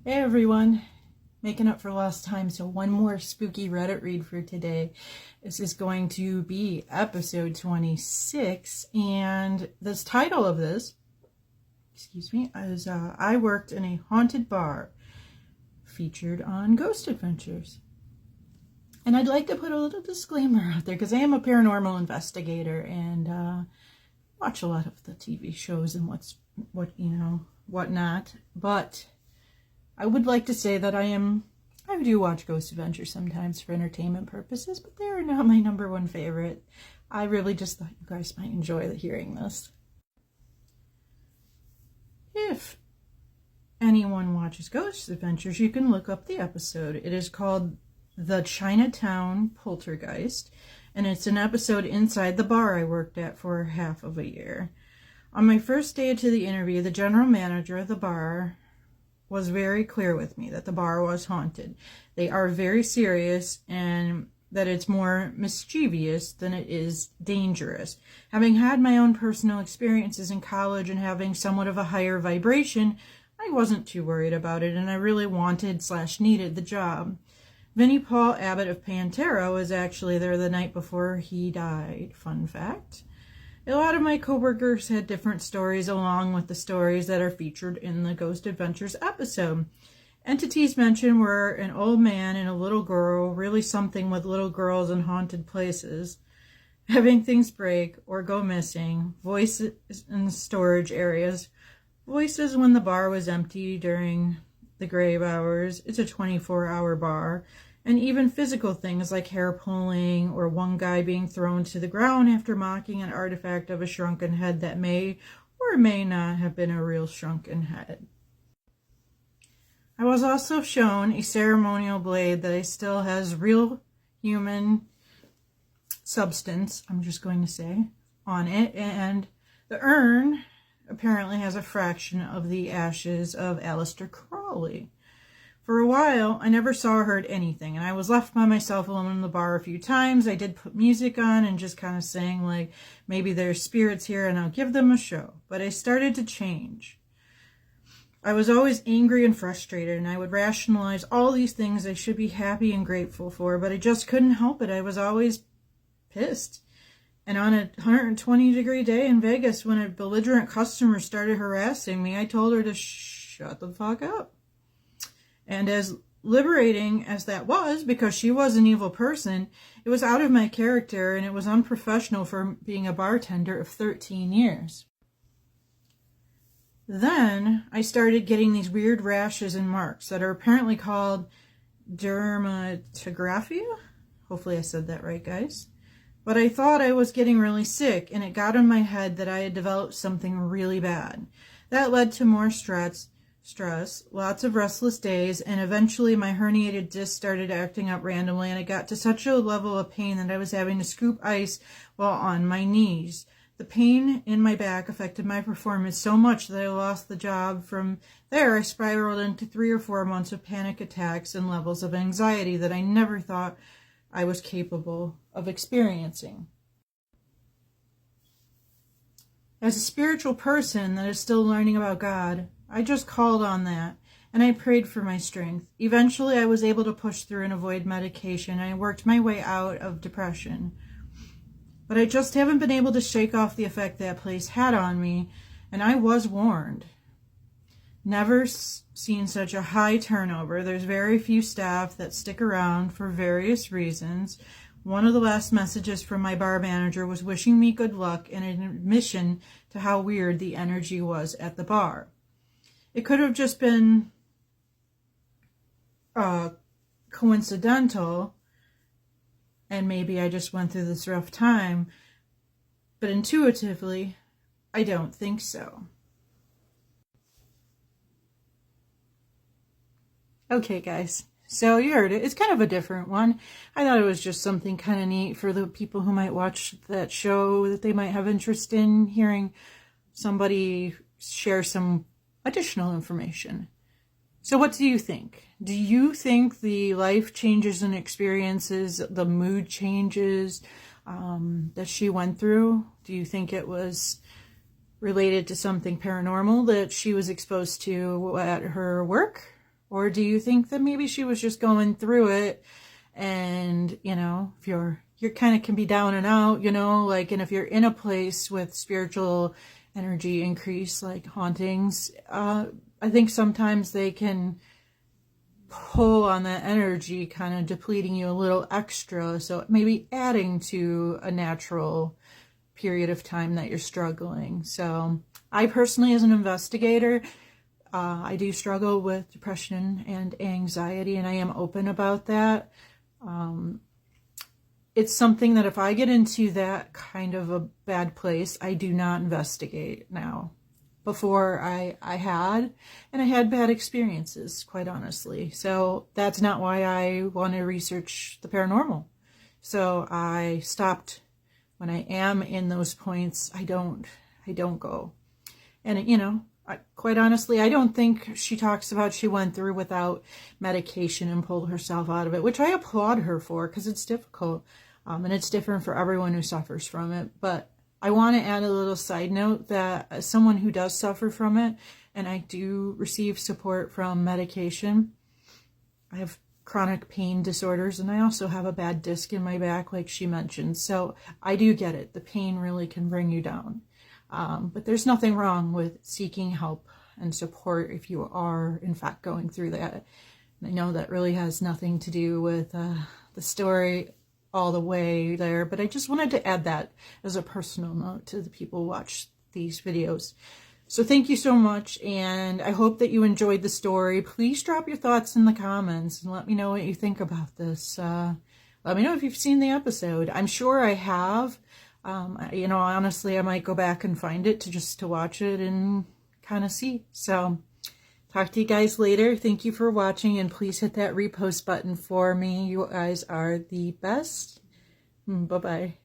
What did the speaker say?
Hey everyone, making up for lost time, so one more spooky Reddit read for today. This is going to be episode 26, and this title of this, is I Worked in a Haunted Bar, featured on Ghost Adventures. And I'd like to put a little disclaimer out there, because I am a paranormal investigator, and watch a lot of the TV shows and whatnot, but I would like to say that I do watch Ghost Adventures sometimes for entertainment purposes, but they are not my number one favorite. I really just thought you guys might enjoy hearing this. If anyone watches Ghost Adventures, you can look up the episode. It is called The Chinatown Poltergeist, and it's an episode inside the bar I worked at for half of a year. On my first day to the interview, the general manager of the bar was very clear with me that the bar was haunted. They are very serious and that it's more mischievous than it is dangerous. Having had my own personal experiences in college and having somewhat of a higher vibration, I wasn't too worried about it, and I really wanted/needed the job. Vinnie Paul Abbott of Pantera was actually there the night before he died. Fun fact. A lot of my coworkers had different stories along with the stories that are featured in the Ghost Adventures episode. Entities mentioned were an old man and a little girl, really something with little girls in haunted places, having things break or go missing, voices in the storage areas, voices when the bar was empty during the grave hours. It's a 24-hour bar. And even physical things like hair pulling or one guy being thrown to the ground after mocking an artifact of a shrunken head that may or may not have been a real shrunken head. I was also shown a ceremonial blade that still has real human substance, I'm just going to say, on it, and the urn apparently has a fraction of the ashes of Aleister Crowley. For a while, I never saw or heard anything, and I was left by myself alone in the bar a few times. I did put music on and just kind of saying, like, maybe there's spirits here and I'll give them a show. But I started to change. I was always angry and frustrated, and I would rationalize all these things I should be happy and grateful for, but I just couldn't help it. I was always pissed. And on a 120-degree day in Vegas, when a belligerent customer started harassing me, I told her to shut the fuck up. And as liberating as that was, because she was an evil person, it was out of my character and it was unprofessional for being a bartender of 13 years. Then I started getting these weird rashes and marks that are apparently called dermatographia. Hopefully I said that right, guys. But I thought I was getting really sick, and it got in my head that I had developed something really bad. That led to more stress, lots of restless days, and eventually my herniated disc started acting up randomly, and it got to such a level of pain that I was having to scoop ice while on my knees. The pain in my back affected my performance so much that I lost the job. From there, I spiraled into 3 or 4 months of panic attacks and levels of anxiety that I never thought I was capable of experiencing. As a spiritual person that is still learning about God, I just called on that, and I prayed for my strength. Eventually, I was able to push through and avoid medication. I worked my way out of depression. But I just haven't been able to shake off the effect that place had on me, and I was warned. Never seen such a high turnover. There's very few staff that stick around for various reasons. One of the last messages from my bar manager was wishing me good luck and an admission to how weird the energy was at the bar. It could have just been coincidental, and maybe I just went through this rough time, but intuitively, I don't think so. Okay, guys, so you heard it. It's kind of a different one. I thought it was just something kind of neat for the people who might watch that show, that they might have interest in hearing somebody share some additional information. So what do you think? Do you think the life changes and experiences, the mood changes that she went through? Do you think it was related to something paranormal that she was exposed to at her work? Or do you think that maybe she was just going through it, and, you know, if you're kind of can be down and out, you know, like, and if you're in a place with spiritual energy increase, like hauntings, I think sometimes they can pull on that energy, kind of depleting you a little extra. So maybe adding to a natural period of time that you're struggling. So I personally, as an investigator, I do struggle with depression and anxiety, and I am open about that. It's something that if I get into that kind of a bad place, I do not investigate now. Before I had, and I had bad experiences, quite honestly. So that's not why I want to research the paranormal. So I stopped. When I am in those points, I don't go. And, you know, quite honestly, I don't think she talks about she went through without medication and pulled herself out of it, which I applaud her for, because it's difficult. And it's different for everyone who suffers from it. But I want to add a little side note that as someone who does suffer from it, and I do receive support from medication, I have chronic pain disorders, and I also have a bad disc in my back, like she mentioned. So I do get it. The pain really can bring you down. But there's nothing wrong with seeking help and support if you are, in fact, going through that. And I know that really has nothing to do with the story all the way there, but I just wanted to add that as a personal note to the people who watch these videos. So thank you so much, and I hope that you enjoyed the story. Please drop your thoughts in the comments and let me know what you think about this. Let me know if you've seen the episode. I'm sure I have. You know, honestly, I might go back and find it to watch it and kind of see. So talk to you guys later. Thank you for watching, and please hit that repost button for me. You guys are the best. Bye-bye.